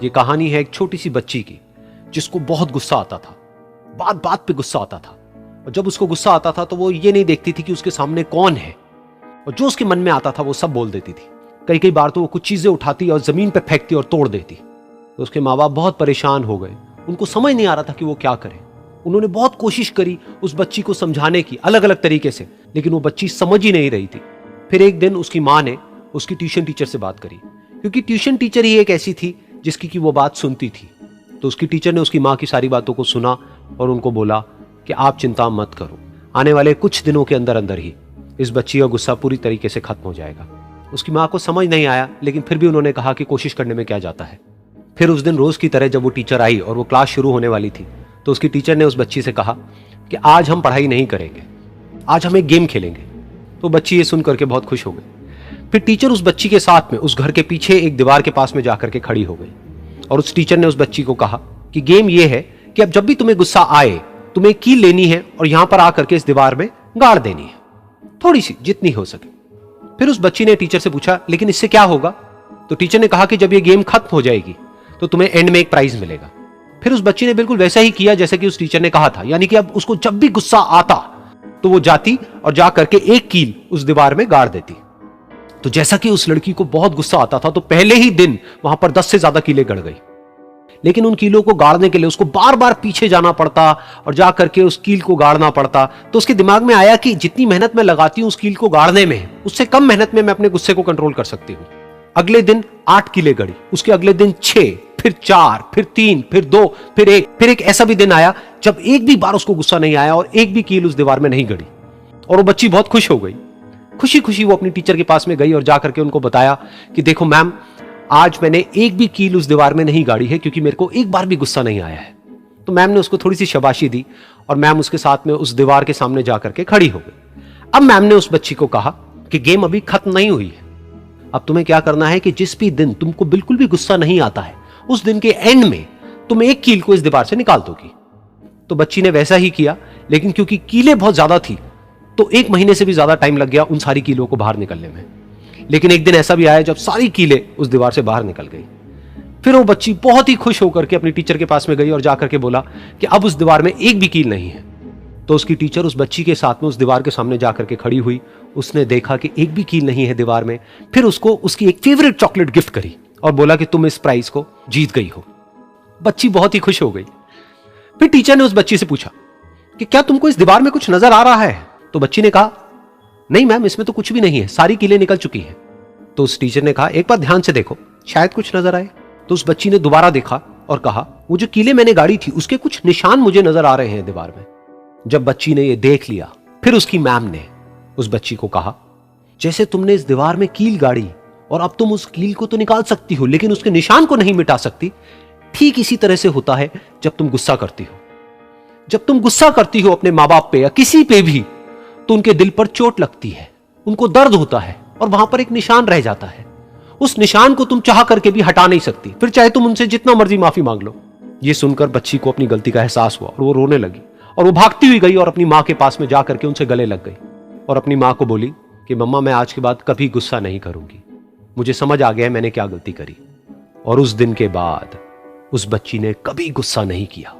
ये कहानी है एक छोटी सी बच्ची की जिसको बहुत गुस्सा आता था, बात बात पे गुस्सा आता था। और जब उसको गुस्सा आता था तो वो ये नहीं देखती थी कि उसके सामने कौन है, और जो उसके मन में आता था वो सब बोल देती थी। कई कई बार तो वो कुछ चीजें उठाती और जमीन पे फेंकती और तोड़ देती। तो उसके माँ बाप बहुत परेशान हो गए, उनको समझ नहीं आ रहा था कि वो क्या करें। उन्होंने बहुत कोशिश करी उस बच्ची को समझाने की अलग अलग तरीके से, लेकिन वो बच्ची समझ ही नहीं रही थी। फिर एक दिन उसकी माँ ने उसकी ट्यूशन टीचर से बात करी, क्योंकि ट्यूशन टीचर ही एक ऐसी थी जिसकी कि वो बात सुनती थी। तो उसकी टीचर ने उसकी माँ की सारी बातों को सुना और उनको बोला कि आप चिंता मत करो, आने वाले कुछ दिनों के अंदर अंदर ही इस बच्ची का गुस्सा पूरी तरीके से खत्म हो जाएगा। उसकी माँ को समझ नहीं आया, लेकिन फिर भी उन्होंने कहा कि कोशिश करने में क्या जाता है। फिर उस दिन रोज की तरह जब वो टीचर आई और वो क्लास शुरू होने वाली थी, तो उसकी टीचर ने उस बच्ची से कहा कि आज हम पढ़ाई नहीं करेंगे, आज हम एक गेम खेलेंगे। तो बच्ची ये सुन करके बहुत खुश हो गई। फिर टीचर उस बच्ची के साथ में उस घर के पीछे एक दीवार के पास में जाकर के खड़ी हो गई, और उस टीचर ने उस बच्ची को कहा कि गेम ये है कि अब जब भी तुम्हें गुस्सा आए, तुम्हें एक कील लेनी है और यहां पर आकर के इस दीवार में गाड़ देनी है, थोड़ी सी, जितनी हो सके। फिर उस बच्ची ने टीचर से पूछा, लेकिन इससे क्या होगा? तो टीचर ने कहा कि जब ये गेम खत्म हो जाएगी तो तुम्हें एंड में एक प्राइज मिलेगा। फिर उस बच्ची ने बिल्कुल वैसा ही किया जैसे कि उस टीचर ने कहा था, यानी कि अब उसको जब भी गुस्सा आता तो वो जाती और जा करके एक कील उस दीवार में गाड़ देती। तो जैसा कि उस लड़की को बहुत गुस्सा आता था, तो पहले ही दिन वहां पर 10 से ज्यादा कीलें गड़ गई। लेकिन उन कीलों को गाड़ने के लिए उसको बार बार पीछे जाना पड़ता और जा करके उस कील को गाड़ना पड़ता। तो उसके दिमाग में आया कि जितनी मेहनत मैं लगाती हूं उस कील को गाड़ने में, उससे कम मेहनत में मैं अपने गुस्से को कंट्रोल कर सकती हूं। अगले दिन 8 कीलें गड़ी, उसके अगले दिन 6, फिर 4, फिर 3, फिर 2, फिर 1। फिर एक ऐसा भी दिन आया जब एक भी बार उसको गुस्सा नहीं आया और एक भी कील उस दीवार में नहीं गड़ी, और वो बच्ची बहुत खुश हो गई। खुशी खुशी वो अपनी टीचर के पास में गई और जाकर के उनको बताया कि देखो मैम, आज मैंने एक भी कील उस दीवार में नहीं गाड़ी है, क्योंकि मेरे को एक बार भी गुस्सा नहीं आया है। तो मैम ने उसको थोड़ी सी शाबाशी दी और मैम उसके साथ में उस दीवार के सामने जाकर के खड़ी हो गई। अब मैम ने उस बच्ची को कहा कि गेम अभी खत्म नहीं हुई है, अब तुम्हें क्या करना है कि जिस भी दिन तुमको बिल्कुल भी गुस्सा नहीं आता है, उस दिन के एंड में तुम एक कील को इस दीवार से निकाल दोगी। तो बच्ची ने वैसा ही किया, लेकिन क्योंकि कीलें बहुत ज्यादा थी तो 1 महीने से भी ज्यादा टाइम लग गया उन सारी कीलों को बाहर निकलने में। लेकिन एक दिन ऐसा भी आया जब सारी कीलें उस दीवार से बाहर निकल गई। फिर वो बच्ची बहुत ही खुश होकर के अपनी टीचर के पास में गई और जाकर के बोला कि अब उस दीवार में एक भी कील नहीं है। तो उसकी टीचर उस बच्ची के साथ में उस दीवार के सामने जाकर के खड़ी हुई। उसने देखा कि एक भी कील नहीं है दीवार में। फिर उसको उसकी एक फेवरेट चॉकलेट गिफ्ट करी और बोला कि तुम इस प्राइज को जीत गई हो। बच्ची बहुत ही खुश हो गई। फिर टीचर ने उस बच्ची से पूछा कि क्या तुमको इस दीवार में कुछ नजर आ रहा है? तो बच्ची ने कहा, नहीं मैम, इसमें तो कुछ भी नहीं है, सारी कीलें निकल चुकी हैं। तो उस टीचर ने कहा, एक बार ध्यान से देखो, शायद कुछ नजर आए। तो उस बच्ची ने दोबारा देखा और कहा, वो जो कीलें मैंने गाड़ी थी उसके कुछ निशान मुझे नजर आ रहे हैं दीवार में। जब बच्ची ने ये देख लिया, फिर उसकी मैम ने उस बच्ची को कहा, जैसे तुमने इस दीवार में कील गाड़ी और अब तुम उस कील को तो निकाल सकती हो लेकिन उसके निशान को नहीं मिटा सकती, ठीक इसी तरह से होता है जब तुम गुस्सा करती हो। जब तुम गुस्सा करती हो अपने माँ बाप पे या किसी पे भी, तो उनके दिल पर चोट लगती है, उनको दर्द होता है और वहां पर एक निशान रह जाता है। उस निशान को तुम चाह करके भी हटा नहीं सकती, फिर चाहे तुम उनसे जितना मर्जी माफी मांग लो। ये सुनकर बच्ची को अपनी गलती का एहसास हुआ और वो रोने लगी और वो भागती हुई गई और अपनी माँ के पास में जा करके उनसे गले लग गई और अपनी माँ को बोली कि मम्मा, मैं आज के बाद कभी गुस्सा नहीं करूंगी, मुझे समझ आ गया है मैंने क्या गलती करी। और उस दिन के बाद उस बच्ची ने कभी गुस्सा नहीं किया।